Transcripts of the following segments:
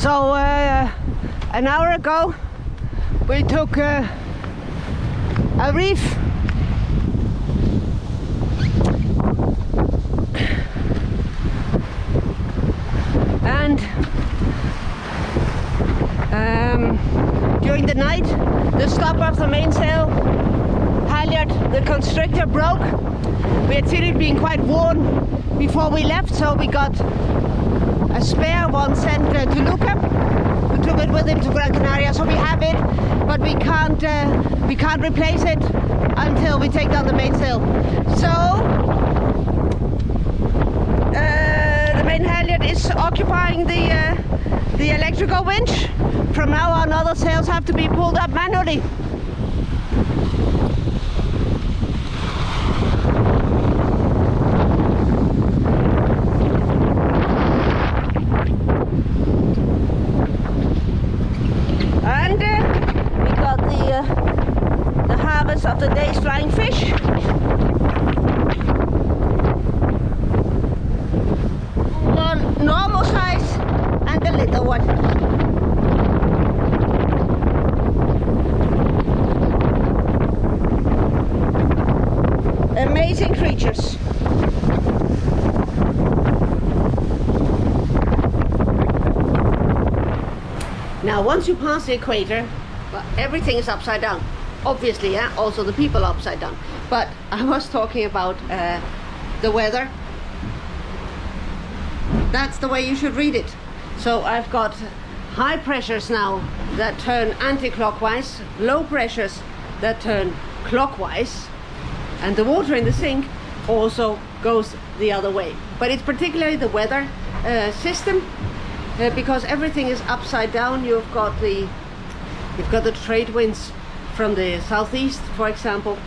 So an hour ago we took a reef and during the night the stop of the mainsail halyard, the constrictor, broke. We had seen it being quite worn before we left, so we got a spare one sent to Luca, who took it with him to Gran Canaria. So we have it, but we can't replace it until we take down the mainsail. So the main halyard is occupying the electrical winch. From now on, other sails have to be pulled up manually. Of the day's flying fish. One normal size and a little one. Amazing creatures. Now once you pass the equator, well, everything is upside down. Obviously, yeah, also the people upside down. But I was talking about the weather. That's the way you should read it. So I've got high pressures now that turn anti-clockwise, low pressures that turn clockwise, and the water in the sink also goes the other way. But it's particularly the weather system, because everything is upside down. You've got the trade winds from the southeast, for example,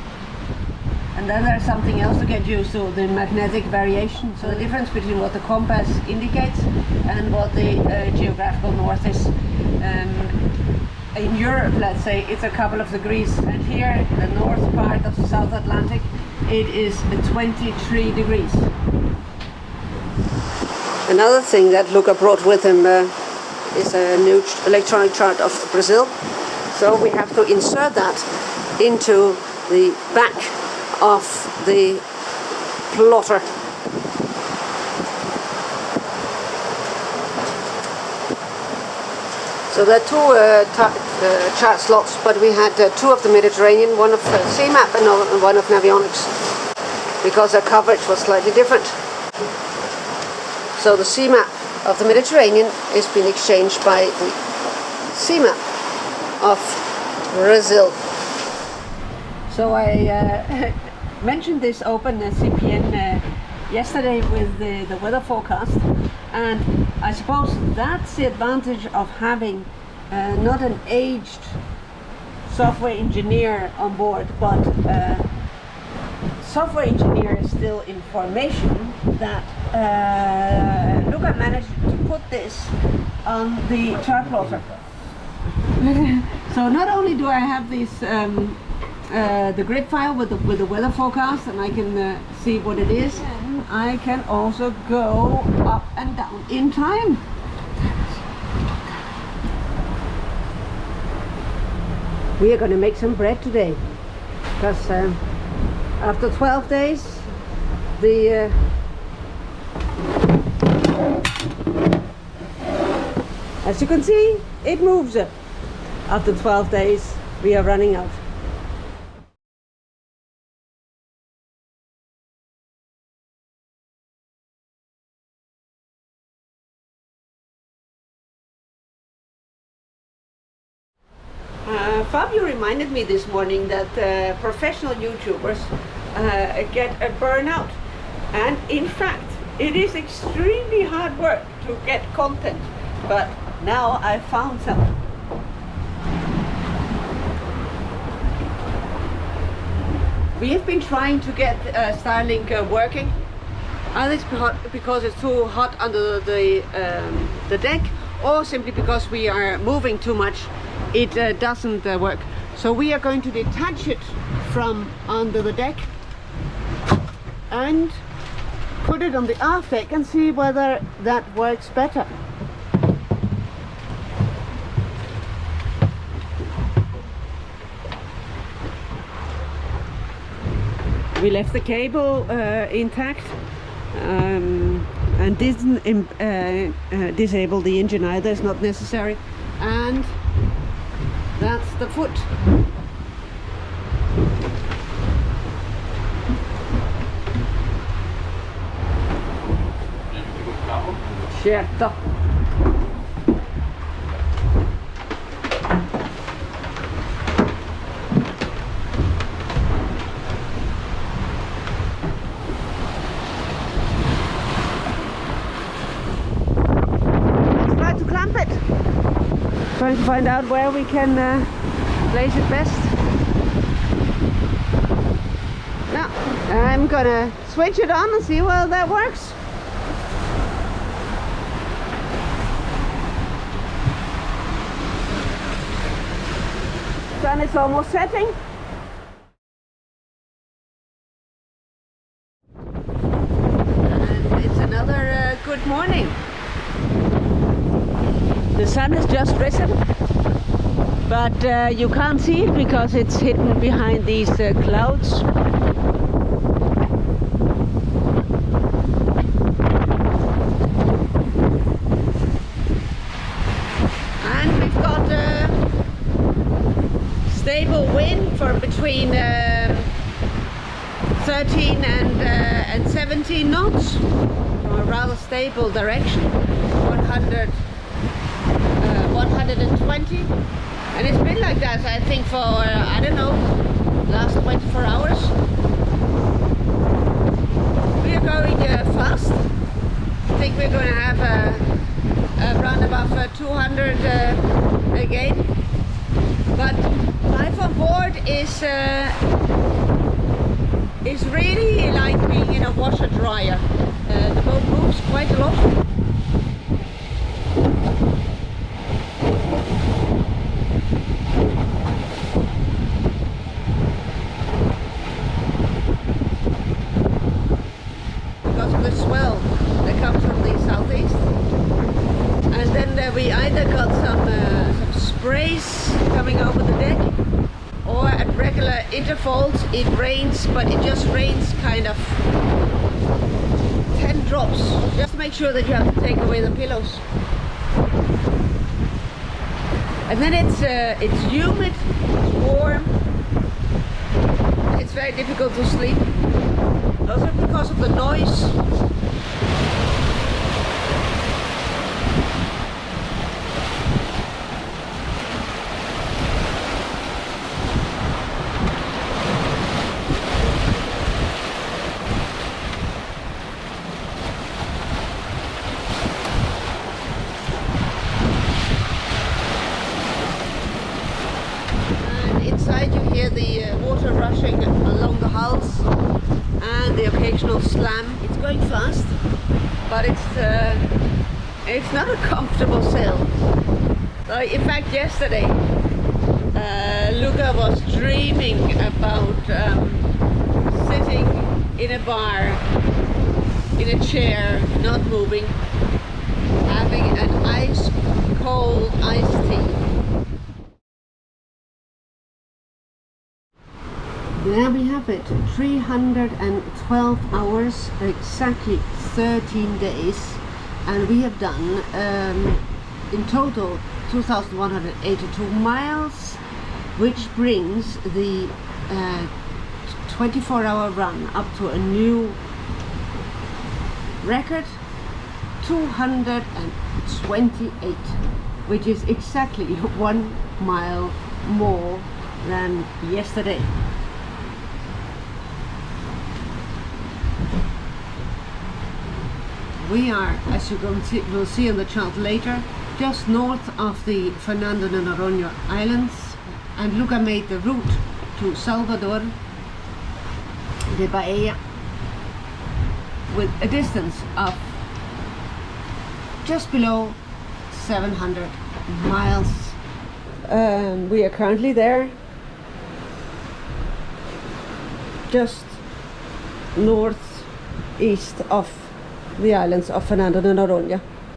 and then there's something else to get used to, the magnetic variation. So the difference between what the compass indicates and what the geographical north is. In Europe, let's say, it's a couple of degrees, and here, the north part of the South Atlantic, it is 23 degrees. Another thing that Luca brought with him is a new electronic chart of Brazil. So we have to insert that into the back of the plotter. So there are two chart slots, but we had two of the Mediterranean, one of CMAP and one of Navionics, because their coverage was slightly different. So the CMAP of the Mediterranean is being exchanged by the CMAP of Brazil. So I mentioned this open CPN yesterday with the weather forecast, and I suppose that's the advantage of having not an aged software engineer on board, but software engineer is still in formation, that Luca managed to put this on the chart plotter. So not only do I have this the grid file with the weather forecast, and I can see what it is, I can also go up and down in time. We are going to make some bread today, because after 12 days the as you can see, it moves. After 12 days we are running out. Fabio reminded me this morning that professional YouTubers get a burnout, and in fact it is extremely hard work to get content, but now I found some. We have been trying to get Starlink working, either because it's too hot under the deck, or simply because we are moving too much. It doesn't work. So we are going to detach it from under the deck and put it on the aft deck and see whether that works better. We left the cable intact and didn't disable the engine either. It's not necessary. And that's the foot. Certo. Let's try to clamp it. Trying to find out where we can place it best. Now, I'm gonna switch it on and see whether that works. Sun is almost setting. And it's another good morning. The sun has just risen, but you can't see it because it's hidden behind these clouds. And we've got stable wind for between 13 and 17 knots from a rather stable direction, 120, and it's been like that I think for I don't know, last 24 hours. We are going fast. I think we're going to have a run above 200 again, but life on board is really like being in a washer dryer. The boat moves quite a lot. Because of the swell that comes from the southeast. And then we either got some sprays coming over the deck, or at regular intervals it rains, but it just rains kind of 10 drops. Just make sure that you have to take away the pillows. And then it's humid, it's warm, it's very difficult to sleep. Also because of the noise. Inside you hear the water rushing along the hulls and the occasional slam. It's going fast, but it's not a comfortable sail. In fact, yesterday Luca was dreaming about sitting in a bar, in a chair, not moving, having an ice cold iced tea. There we have it, 312 hours, exactly 13 days, and we have done in total 2,182 miles, which brings the 24-hour run up to a new record, 228, which is exactly 1 mile more than yesterday. We are, as you will see on the chart later, just north of the Fernando de Noronha Islands, and Luca made the route to Salvador de Bahia with a distance of just below 700 miles. We are currently there, just northeast of the islands of Fernando de Noronha.